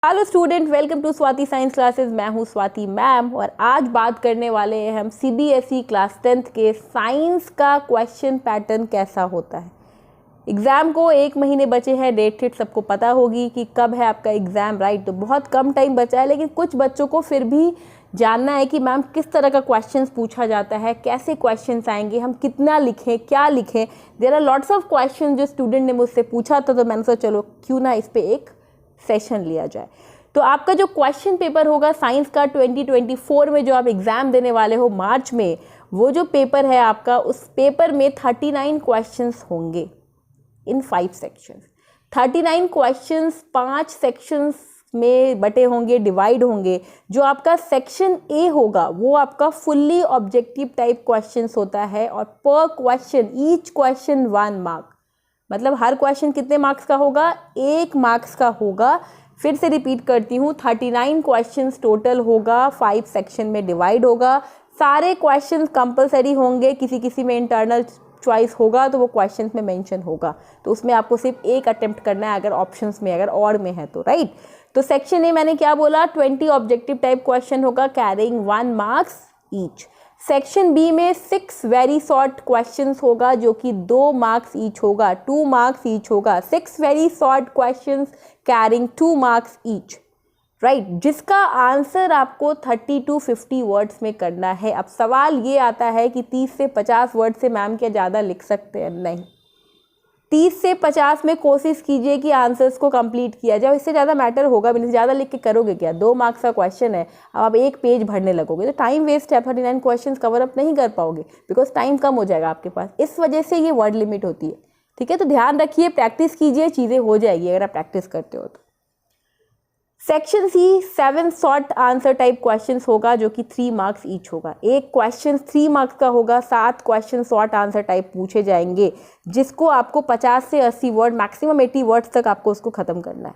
Hello student, welcome to Swati science classes. मैं हूं Swati ma'am और आज बात करने वाले हैं हम सीबीएसई क्लास 10th के साइंस का क्वेश्चन पैटर्न कैसा होता है। एग्ज़ाम को 1 महीने बचे हैं, डेट शीट सबको पता होगी कि कब है आपका एग्ज़ाम, राइट। तो बहुत कम टाइम बचा है, लेकिन कुछ बच्चों को फिर भी जानना है कि मैम किस तरह का क्वेश्चन पूछा जाता है, कैसे क्वेश्चन आएंगे, हम कितना लिखें, क्या लिखें। There are lots of question जो स्टूडेंट ने मुझसे पूछा था, तो मैंने सोचा चलो क्यों ना इस पर एक सेशन लिया जाए। तो आपका जो क्वेश्चन पेपर होगा साइंस का 2024 में जो आप एग्ज़ाम देने वाले हो मार्च में, वो जो पेपर है आपका, उस पेपर में 39 क्वेश्चंस होंगे इन 5 सेक्शंस। 39 क्वेश्चंस 5 सेक्शंस में बटे होंगे, डिवाइड होंगे। जो आपका सेक्शन ए होगा वो आपका फुल्ली ऑब्जेक्टिव टाइप क्वेश्चंस होता है और पर क्वेश्चन ईच क्वेश्चन 1 मार्क, मतलब हर क्वेश्चन कितने मार्क्स का होगा, 1 मार्क्स का होगा। फिर से रिपीट करती हूँ, 39 क्वेश्चंस टोटल होगा, 5 सेक्शन में डिवाइड होगा। सारे क्वेश्चंस कंपलसरी होंगे, किसी किसी में इंटरनल चॉइस होगा तो वो क्वेश्चंस में मेंशन होगा, तो उसमें आपको सिर्फ एक अटेम्प्ट करना है अगर ऑप्शंस में, अगर और में है तो, राइट। तो सेक्शन ए मैंने क्या बोला, 20 ऑब्जेक्टिव टाइप क्वेश्चन होगा carrying 1 marks each. Section B में 6 वेरी शॉर्ट क्वेश्चंस होगा जो कि 2 मार्क्स ईच होगा, 2 मार्क्स ईच होगा। 6 very short questions carrying 2 marks each, right, जिसका आंसर आपको 30 to 50 वर्ड्स में करना है। अब सवाल ये आता है कि 30 से 50 वर्ड से मैम क्या ज़्यादा लिख सकते हैं? नहीं, 30 से 50 में कोशिश कीजिए कि आंसर्स को कंप्लीट किया जाए, इससे ज़्यादा मैटर होगा भी नहीं। ज़्यादा लिख के करोगे क्या, 2 मार्क्स का क्वेश्चन है, अब आप 1 पेज भरने लगोगे तो टाइम वेस्ट है, 39 क्वेश्चन कवर अप नहीं कर पाओगे बिकॉज टाइम कम हो जाएगा आपके पास। इस वजह से ये वर्ड लिमिट होती है, ठीक है। तो ध्यान रखिए, प्रैक्टिस कीजिए, चीज़ें हो जाएगी अगर आप प्रैक्टिस करते हो तो। Section C 7 short answer type questions होगा जो कि 3 मार्क्स ईच होगा। एक क्वेश्चन 3 मार्क्स का होगा, 7 क्वेश्चन शॉर्ट आंसर टाइप पूछे जाएंगे जिसको आपको 50 से 80 वर्ड, मैक्सिमम 80 वर्ड्स तक आपको उसको खत्म करना है।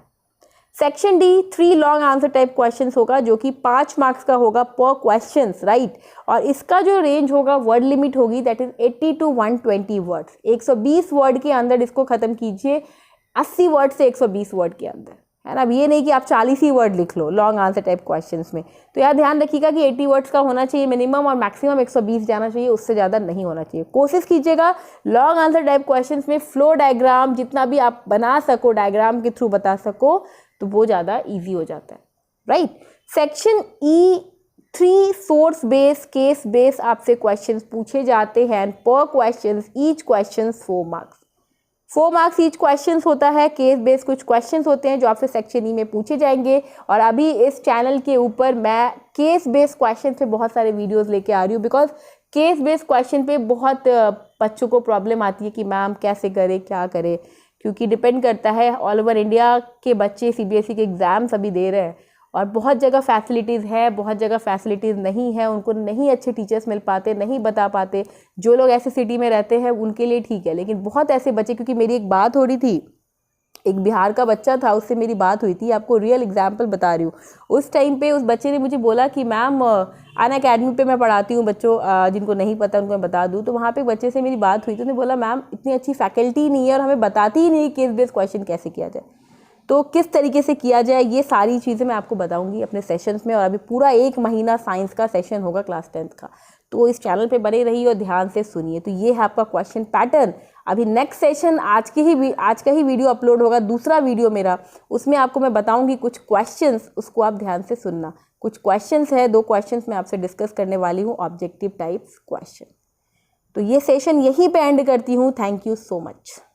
Section D 3 long answer type questions होगा जो कि 5 मार्क्स का होगा पर क्वेश्चंस, राइट। और इसका जो रेंज होगा, वर्ड लिमिट होगी, that is 80 to 120 words. 120 word के अंदर इसको खत्म कीजिए, 80 वर्ड से 120 वर्ड के अंदर, है ना। अब ये नहीं कि आप 40 ही वर्ड लिख लो लॉन्ग आंसर टाइप क्वेश्चंस में। तो यार ध्यान रखिएगा कि 80 वर्ड्स का होना चाहिए मिनिमम और मैक्सिमम 120 जाना चाहिए, उससे ज़्यादा नहीं होना चाहिए। कोशिश कीजिएगा लॉन्ग आंसर टाइप क्वेश्चंस में फ्लो डायग्राम जितना भी आप बना सको, डायग्राम के थ्रू बता सको, तो वो ज़्यादा ईजी हो जाता है, right. Section E 3 source base, case base आपसे क्वेश्चन पूछे जाते हैं पर question each question 4 marks. 4 marks each question होता है। केस बेस कुछ क्वेश्चन होते हैं जो आपसे सेक्शन ई में पूछे जाएंगे। और अभी इस चैनल के ऊपर मैं केस बेस क्वेश्चन पे बहुत सारे वीडियोस लेके आ रही हूँ, बिकॉज केस बेस क्वेश्चन पे बहुत बच्चों को प्रॉब्लम आती है कि मैम कैसे करें, क्या करें, क्योंकि डिपेंड करता है, ऑल ओवर इंडिया के बच्चे सीबीएसई के एग्ज़ाम्स अभी दे रहे हैं और बहुत जगह फैसिलिटीज़ है, बहुत जगह फैसिलिटीज़ नहीं है, उनको नहीं अच्छे टीचर्स मिल पाते, नहीं बता पाते। जो लोग ऐसे सिटी में रहते हैं उनके लिए ठीक है, लेकिन बहुत ऐसे बच्चे, क्योंकि मेरी एक बात हो रही थी, एक बिहार का बच्चा था, उससे मेरी बात हुई थी, आपको रियल एग्जाम्पल बता रही हूँ। उस टाइम पे उस बच्चे ने मुझे बोला कि मैम अनअकैडमी पे मैं पढ़ाती हूँ बच्चों, जिनको नहीं पता उनको मैं बता दूँ। तो वहाँ पे बच्चे से मेरी बात हुई तो उन्होंने बोला मैम इतनी अच्छी फैकल्टी नहीं है और हमें बताती ही नहीं केस बेस्ड क्वेश्चन कैसे किया जाए, तो किस तरीके से किया जाए, ये सारी चीज़ें मैं आपको बताऊंगी अपने सेशंस में। और अभी पूरा 1 महीना साइंस का सेशन होगा क्लास 10th का, तो इस चैनल पे बने रहिए और ध्यान से सुनिए। तो ये है आपका क्वेश्चन पैटर्न। अभी नेक्स्ट सेशन आज का ही वीडियो अपलोड होगा, दूसरा वीडियो मेरा, उसमें आपको मैं बताऊंगी कुछ क्वेश्चंस, उसको आप ध्यान से सुनना। कुछ क्वेश्चंस है, 2 क्वेश्चंस मैं आपसे डिस्कस करने वाली हूँ, ऑब्जेक्टिव टाइप्स क्वेश्चन। तो ये सेशन यहीं पे एंड करती हूँ। Thank you so much.